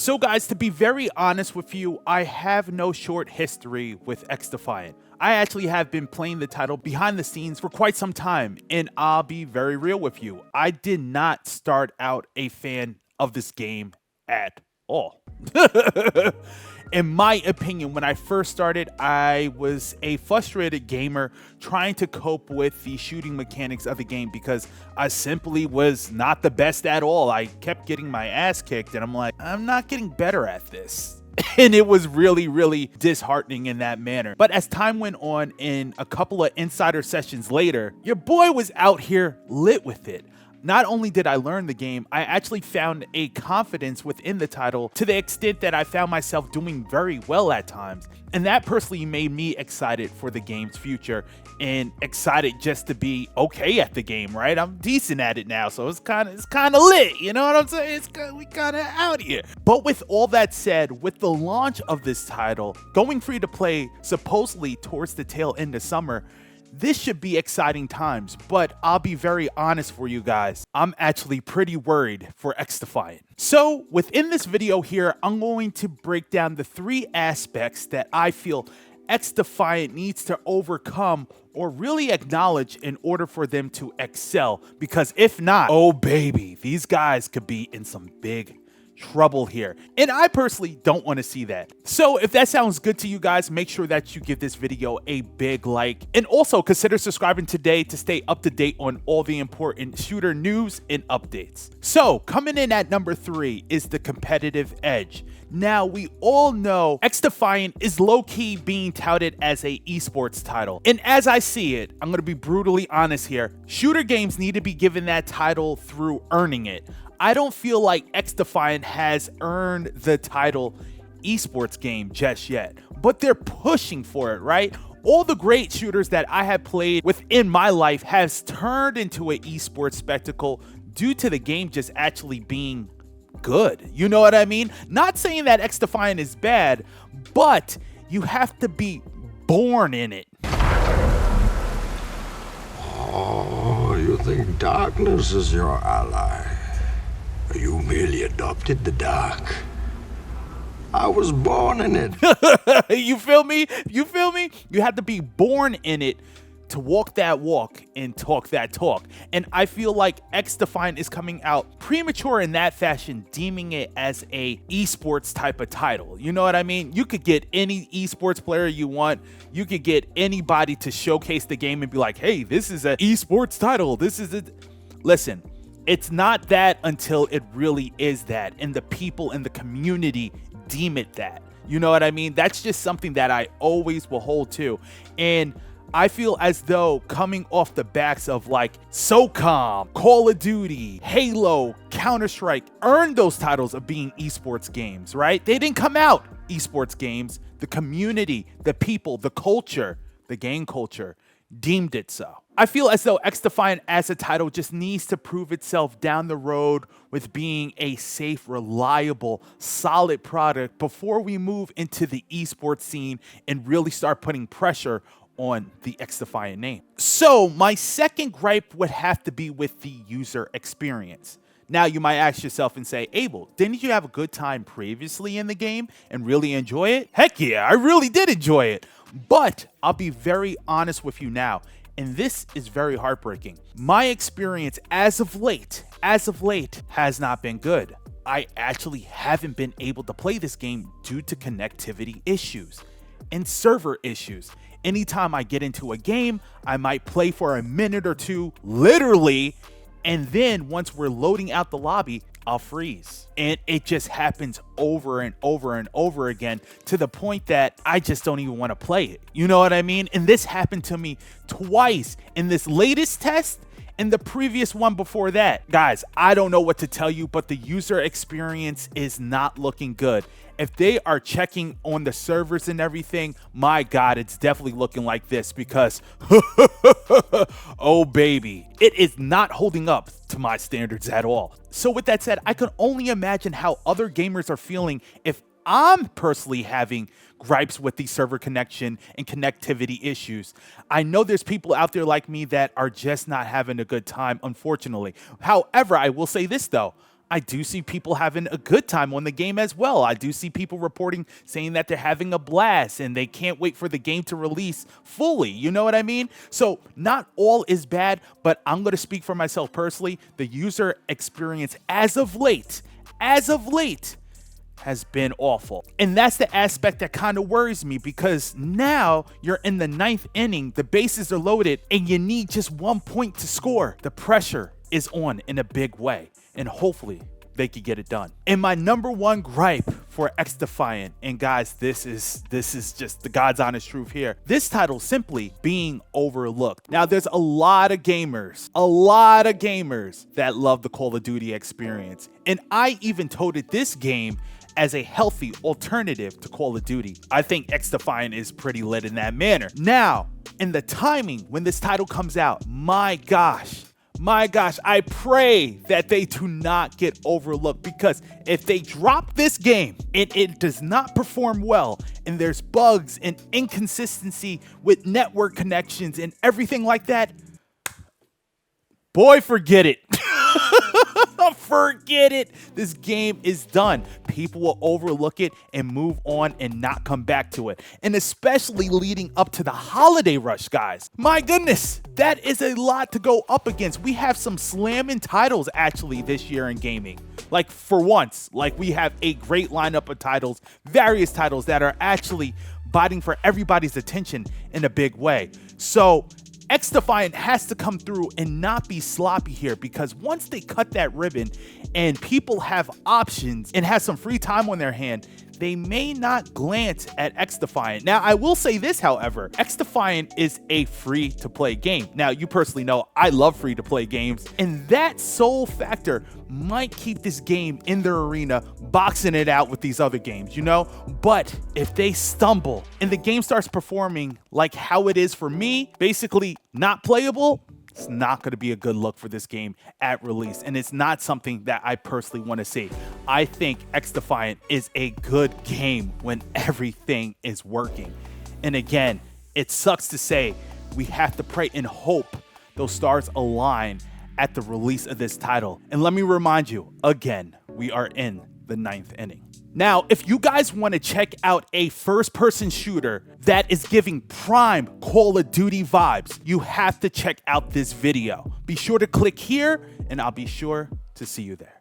So guys, to be very honest with you, I have no short history with XDefiant. I actually have been playing the title behind the scenes for quite some time, and I'll be very real with you. I did not start out a fan of this game at all. In my opinion, when I first started, I was a frustrated gamer trying to cope with the shooting mechanics of the game because I simply was not the best at all. I kept getting my ass kicked, and I'm like, I'm not getting better at this. And it was really, really disheartening in that manner. But as time went on, and a couple of insider sessions later, your boy was out here lit with it. Not only did I learn the game, I actually found a confidence within the title to the extent that I found myself doing very well at times. And that personally made me excited for the game's future and excited just to be okay at the game, right? I'm decent at it now, so it's kind of lit, you know what I'm saying? We kind of out here. But with all that said, with the launch of this title, going free to play supposedly towards the tail end of summer, this should be exciting times, but I'll be very honest for you guys. I'm actually pretty worried for XDefiant. So within this video here, I'm going to break down the 3 aspects that I feel XDefiant needs to overcome or really acknowledge in order for them to excel. Because if not, oh baby, these guys could be in some big trouble here, and I personally don't want to see that. So if that sounds good to you guys, make sure that you give this video a big like, and also consider subscribing today to stay up to date on all the important shooter news and updates. So coming in at number 3 is the competitive edge. Now, we all know XDefiant is low-key being touted as a esports title. And as I see it, I'm going to be brutally honest here, shooter games need to be given that title through earning it. I don't feel like XDefiant has earned the title esports game just yet, but they're pushing for it, right? All the great shooters that I have played within my life has turned into an esports spectacle due to the game just actually being good. You know what I mean? Not saying that XDefiant is bad, but you have to be born in it. Oh, you think darkness is your ally? You merely adopted the dark. I was born in it. You feel me? You feel me? You have to be born in it to walk that walk and talk that talk. And I feel like XDefiant is coming out premature in that fashion, deeming it as a esports type of title. You know what I mean? You could get any esports player you want. You could get anybody to showcase the game and be like, hey, this is an esports title. This is it. Listen, it's not that until it really is that, and the people in the community deem it that. You know what I mean? That's just something that I always will hold to. And I feel as though coming off the backs of like SOCOM, Call of Duty, Halo, Counter-Strike earned those titles of being esports games, right? They didn't come out esports games. The community, the people, the culture, the game culture deemed it so. I feel as though XDefiant as a title just needs to prove itself down the road with being a safe, reliable, solid product before we move into the esports scene and really start putting pressure on the XDefiant name. So my second gripe would have to be with the user experience. Now you might ask yourself and say, Abel, didn't you have a good time previously in the game and really enjoy it? Heck yeah, I really did enjoy it. But I'll be very honest with you now, and this is very heartbreaking. My experience as of late has not been good. I actually haven't been able to play this game due to connectivity issues and server issues. Anytime I get into a game, I might play for a minute or two, literally, and then once we're loading out the lobby, I'll freeze. And it just happens over and over and over again to the point that I just don't even want to play it. You know what I mean? And this happened to me twice in this latest test and the previous one before that. Guys, I don't know what to tell you, but the user experience is not looking good. If they are checking on the servers and everything, my God, it's definitely looking like this because, oh baby, it is not holding up to my standards at all. So with that said, I can only imagine how other gamers are feeling if I'm personally having gripes with the server connection and connectivity issues. I know there's people out there like me that are just not having a good time, unfortunately. However, I will say this though, I do see people having a good time on the game as well. I do see people reporting saying that they're having a blast and they can't wait for the game to release fully. You know what I mean? So not all is bad, but I'm going to speak for myself personally. The user experience as of late, has been awful. And that's the aspect that kind of worries me, because now you're in the 9th inning, the bases are loaded, and you need just 1 point to score. The pressure is on in a big way, and hopefully they could get it done. And my number one gripe for XDefiant, and guys, this is just the God's honest truth here. This title simply being overlooked. Now, there's a lot of gamers that love the Call of Duty experience. And I even touted this game as a healthy alternative to Call of Duty. I think XDefiant is pretty lit in that manner. Now, in the timing when this title comes out, my gosh, I pray that they do not get overlooked, because if they drop this game and it does not perform well, and there's bugs and inconsistency with network connections and everything like that, boy, forget it. Forget it. This game is done. People will overlook it and move on and not come back to it. And especially leading up to the holiday rush, guys. My goodness, that is a lot to go up against. We have some slamming titles actually this year in gaming. Like, for once, like, we have a great lineup of titles, various titles that are actually biting for everybody's attention in a big way. So XDefiant has to come through and not be sloppy here, because once they cut that ribbon and people have options and have some free time on their hand, they may not glance at XDefiant. Now, I will say this, however, XDefiant is a free-to-play game. Now, you personally know I love free-to-play games, and that sole factor might keep this game in their arena, boxing it out with these other games, you know? But if they stumble and the game starts performing like how it is for me, basically not playable, it's not going to be a good look for this game at release, and it's not something that I personally want to see. I think XDefiant is a good game when everything is working. And again, it sucks to say, we have to pray and hope those stars align at the release of this title. And let me remind you, again, we are in the 9th inning. Now, if you guys want to check out a first-person shooter that is giving prime Call of Duty vibes, you have to check out this video. Be sure to click here, and I'll be sure to see you there.